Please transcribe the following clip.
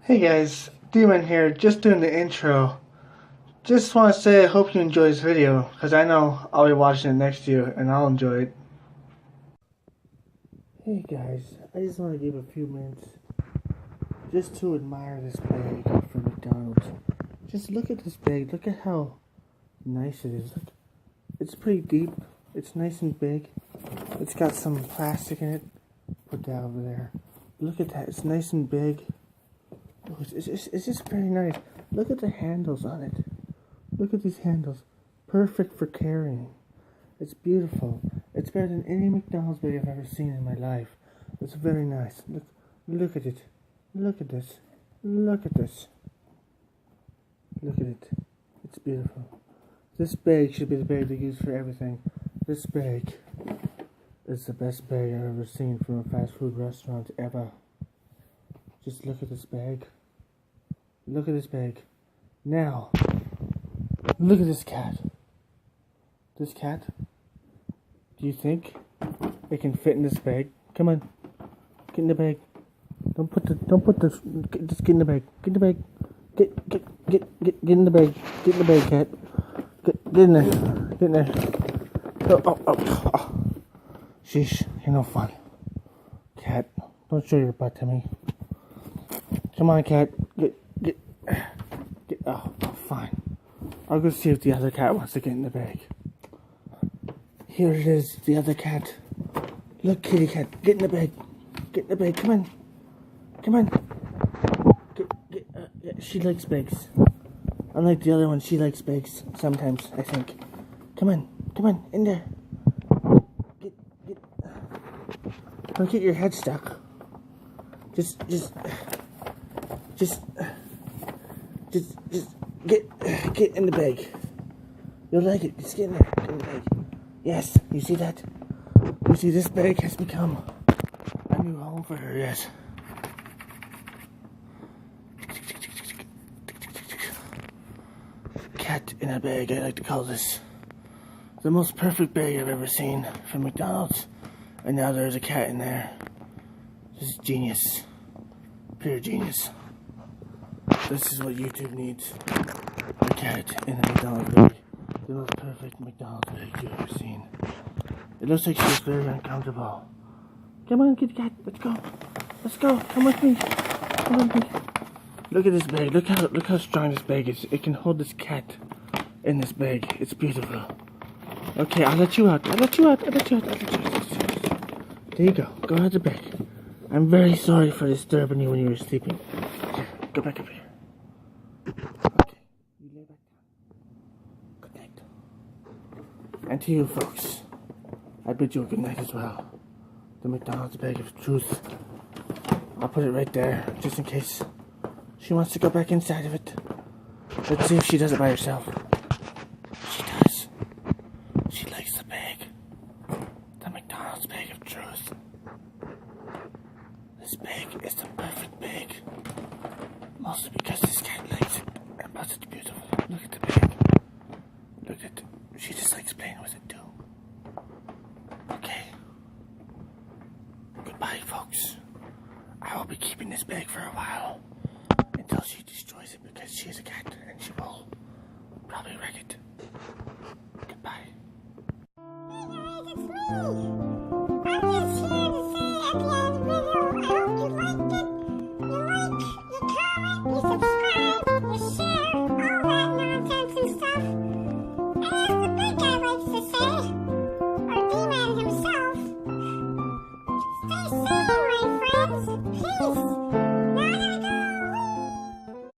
Hey guys, Demon here, just doing the intro. Just want to say I hope you enjoy this video, because I know I'll be watching it next year and I'll enjoy it. Hey guys, I just want to give a few minutes just to admire this bag from McDonald's. Just look at this bag, look at how nice it is. Look, it's pretty deep, it's nice and big. It's got some plastic in it. Put that over there. Look at that, it's nice and big. Oh, it's just very nice. Look at the handles on it. Look at these handles. Perfect for carrying. It's beautiful. It's better than any McDonald's bag I've ever seen in my life. It's very nice. Look at it. Look at this. Look at this. Look at it. It's beautiful. This bag should be the bag they use for everything. This bag is the best bag I've ever seen from a fast food restaurant ever. Just look at this bag. Look at this bag. Now, look at this cat. This cat, do you think it can fit in this bag? Come on, get in the bag. Just get in the bag. Get in the bag. Get in the bag. Get in the bag, cat. Get in there. Get in there. Oh. Sheesh, you're no fun. Cat, don't show your butt to me. Come on, cat. Get. Oh, fine. I'll go see if the other cat wants to get in the bag. Here it is, the other cat. Look, kitty cat, get in the bag. Get in the bag. Come on. Yeah, she likes bags. Unlike the other one, she likes bags sometimes, I think. Come on, in there. Don't get your head stuck. Just get in the bag. You'll like it. Just get in there. Get in the bag. Yes, you see that? You see this bag has become a new home for her, yes. Cat in a bag, I like to call this. The most perfect bag I've ever seen from McDonald's. And now there's a cat in there. This is genius. Pure genius. This is what YouTube needs. A cat in a McDonald's bag. The most perfect McDonald's bag you've ever seen. It looks like she's very uncomfortable. Come on, kitty cat. Let's go. Come with me. Look at this bag. Look how strong this bag is. It can hold this cat in this bag. It's beautiful. Okay, I'll let you out. There you go. Go out the bag. I'm very sorry for disturbing you when you were sleeping. Here, go back up here. Okay, you lay back down. Good night. And to you folks, I bid you a good night as well. The McDonald's bag of truth. I'll put it right there, just in case she wants to go back inside of it. Let's see if she does it by herself. She does. She likes the bag. The McDonald's bag of truth. This bag is the perfect bag. Mostly because this cat likes it. And plus it's beautiful. Look at the bag. Look at it. She just likes playing with it too. Okay. Goodbye, folks. I will be keeping this bag for a while. Until she destroys it because she is a cat and she will probably wreck it. Goodbye. Hey guys, it's me! I'm just here to say at the end of the video, I hope you liked it. You like, you comment, you subscribe, you share, all that nonsense and stuff. And as the big guy likes to say, or D-Man himself, stay sane, my friends. Peace!